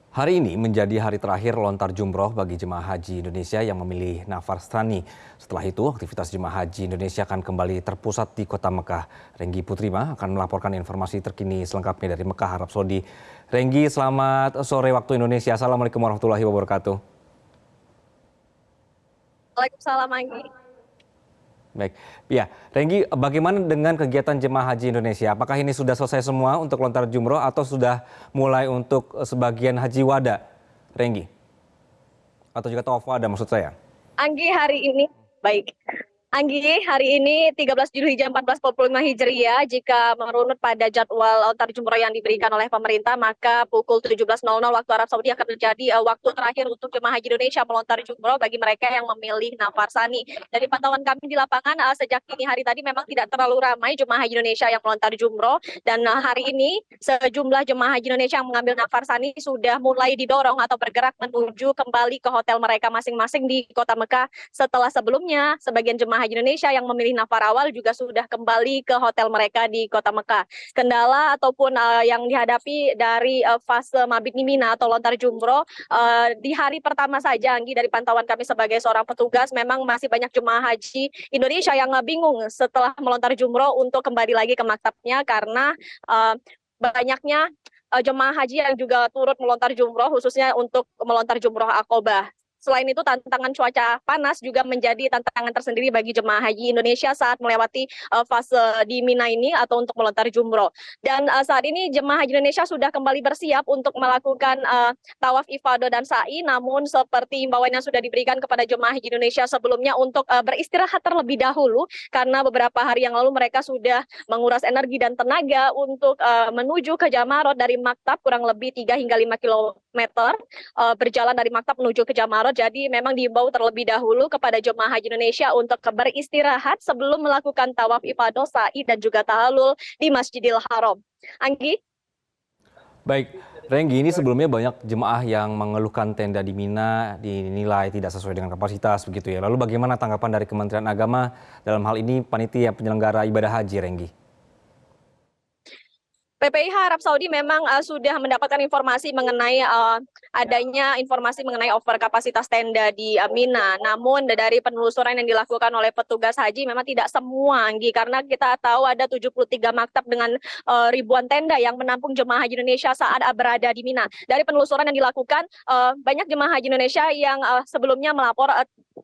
Hari ini menjadi hari terakhir lontar jumroh bagi jemaah haji Indonesia yang memilih nafar strani. Setelah itu, aktivitas jemaah haji Indonesia akan kembali terpusat di kota Mekah. Renggi Putrima akan melaporkan informasi terkini selengkapnya dari Mekah, Arab Saudi. Renggi, selamat sore waktu Indonesia. Assalamualaikum warahmatullahi wabarakatuh. Waalaikumsalam, Anggi. Baik, ya, Renggi, bagaimana dengan kegiatan jemaah haji Indonesia? Apakah ini sudah selesai semua untuk lontar jumroh atau sudah mulai untuk sebagian haji wada, Renggi? Atau juga tawaf wada maksud saya? Anggi, hari ini baik. Anggi, hari ini 13 Zulhijjah 1445 Hijriah, jika merunut pada jadwal lontar jumroh yang diberikan oleh pemerintah, maka pukul 17.00 waktu Arab Saudi akan menjadi waktu terakhir untuk jemaah haji Indonesia melontar jumroh bagi mereka yang memilih nafar tsani. Dari pantauan kami di lapangan, sejak dini hari tadi memang tidak terlalu ramai jemaah haji Indonesia yang melontar jumroh, dan hari ini sejumlah jemaah haji Indonesia yang mengambil nafar tsani sudah mulai didorong atau bergerak menuju kembali ke hotel mereka masing-masing di kota Mekah, setelah sebelumnya sebagian jemaah haji Indonesia yang memilih nafar awal juga sudah kembali ke hotel mereka di kota Mekah. Kendala ataupun yang dihadapi dari fase mabit Mina atau lontar jumroh di hari pertama saja, Anggi, dari pantauan kami sebagai seorang petugas, memang masih banyak jemaah haji Indonesia yang bingung setelah melontar jumroh untuk kembali lagi ke maktabnya karena banyaknya jemaah haji yang juga turut melontar jumroh, khususnya untuk melontar jumroh Aqobah. Selain itu, tantangan cuaca panas juga menjadi tantangan tersendiri bagi jemaah haji Indonesia saat melewati fase di Mina ini atau untuk melontar jumroh. Dan saat ini jemaah haji Indonesia sudah kembali bersiap untuk melakukan tawaf ifadah dan sa'i, namun seperti imbauan yang sudah diberikan kepada jemaah haji Indonesia sebelumnya untuk beristirahat terlebih dahulu, karena beberapa hari yang lalu mereka sudah menguras energi dan tenaga untuk menuju ke Jamarot dari maktab kurang lebih 3 hingga 5 kilometer berjalan dari maktab menuju ke Jamarot. Jadi memang diimbau terlebih dahulu kepada jemaah haji Indonesia untuk beristirahat sebelum melakukan tawaf ifadah, sa'i, dan juga tahallul di Masjidil Haram. Anggi? Baik, Renggi, ini sebelumnya banyak jemaah yang mengeluhkan tenda di Mina dinilai tidak sesuai dengan kapasitas begitu ya. Lalu bagaimana tanggapan dari Kementerian Agama dalam hal ini panitia penyelenggara ibadah haji, Renggi? PPIH Arab Saudi memang sudah mendapatkan informasi mengenai adanya informasi mengenai over kapasitas tenda di Mina. Namun dari penelusuran yang dilakukan oleh petugas haji memang tidak semua, Anggi, karena kita tahu ada 73 maktab dengan ribuan tenda yang menampung jemaah haji Indonesia saat berada di Mina. Dari penelusuran yang dilakukan, banyak jemaah haji Indonesia yang sebelumnya melapor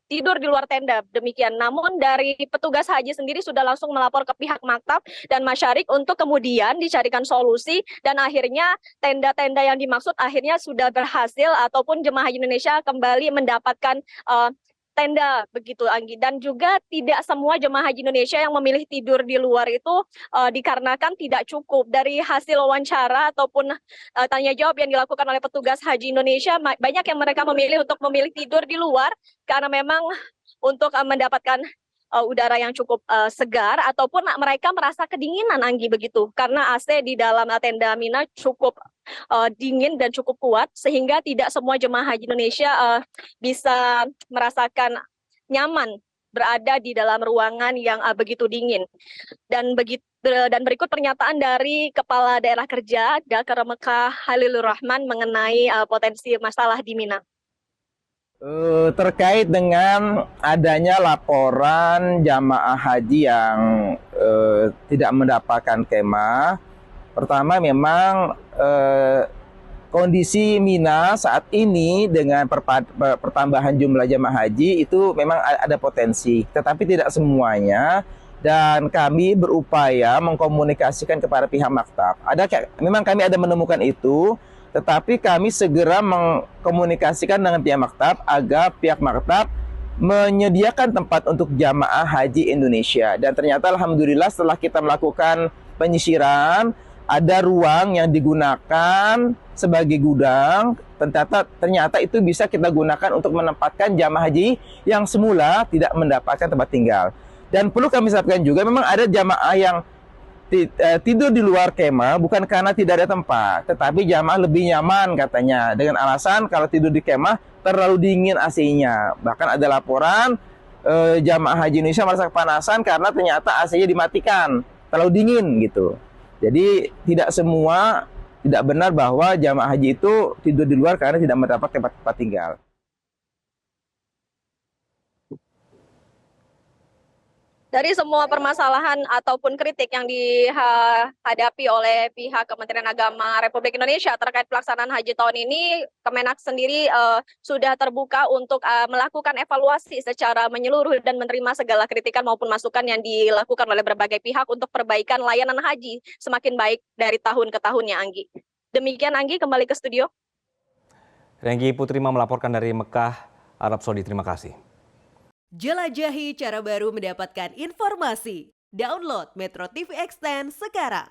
tidur di luar tenda, demikian. Namun dari petugas haji sendiri sudah langsung melapor ke pihak maktab dan masyarik untuk kemudian dicarikan solusi, dan akhirnya tenda-tenda yang dimaksud akhirnya sudah berhasil ataupun jemaah haji Indonesia kembali mendapatkan tenda begitu, Anggi. Dan juga tidak semua jemaah haji Indonesia yang memilih tidur di luar itu dikarenakan tidak cukup. Dari hasil wawancara ataupun tanya jawab yang dilakukan oleh petugas haji Indonesia, banyak yang mereka memilih untuk memilih tidur di luar karena memang untuk mendapatkan udara yang cukup segar, ataupun mereka merasa kedinginan, Anggi, begitu, karena AC di dalam tenda Mina cukup dingin dan cukup kuat, sehingga tidak semua jemaah haji Indonesia bisa merasakan nyaman berada di dalam ruangan yang begitu dingin. Dan berikut pernyataan dari Kepala Daerah Kerja Dakar Mekah Halilur Rahman mengenai potensi masalah di Mina. Terkait dengan adanya laporan jamaah haji yang tidak mendapatkan kemah, pertama memang kondisi Mina saat ini dengan pertambahan jumlah jamaah haji itu memang ada potensi, tetapi tidak semuanya, dan kami berupaya mengkomunikasikan kepada pihak maktab. Memang kami ada menemukan itu, tetapi kami segera mengkomunikasikan dengan pihak maktab agar pihak maktab menyediakan tempat untuk jamaah haji Indonesia. Dan ternyata alhamdulillah setelah kita melakukan penyisiran, ada ruang yang digunakan sebagai gudang. Ternyata itu bisa kita gunakan untuk menempatkan jamaah haji yang semula tidak mendapatkan tempat tinggal. Dan perlu kami sampaikan juga, memang ada jamaah yang tidur di luar kemah bukan karena tidak ada tempat, tetapi jamaah lebih nyaman katanya dengan alasan kalau tidur di kemah terlalu dingin AC-nya. Bahkan ada laporan jamaah haji Indonesia merasa kepanasan karena ternyata AC-nya dimatikan, terlalu dingin gitu. Jadi tidak semua tidak benar bahwa jamaah haji itu tidur di luar karena tidak mendapat tempat tinggal. Dari semua permasalahan ataupun kritik yang dihadapi oleh pihak Kementerian Agama Republik Indonesia terkait pelaksanaan haji tahun ini, Kemenak sendiri sudah terbuka untuk melakukan evaluasi secara menyeluruh dan menerima segala kritikan maupun masukan yang dilakukan oleh berbagai pihak untuk perbaikan layanan haji semakin baik dari tahun ke tahunnya, Anggi. Demikian, Anggi, kembali ke studio. Renggi Putrima melaporkan dari Mekah, Arab Saudi. Terima kasih. Jelajahi cara baru mendapatkan informasi. Download Metro TV Extend sekarang.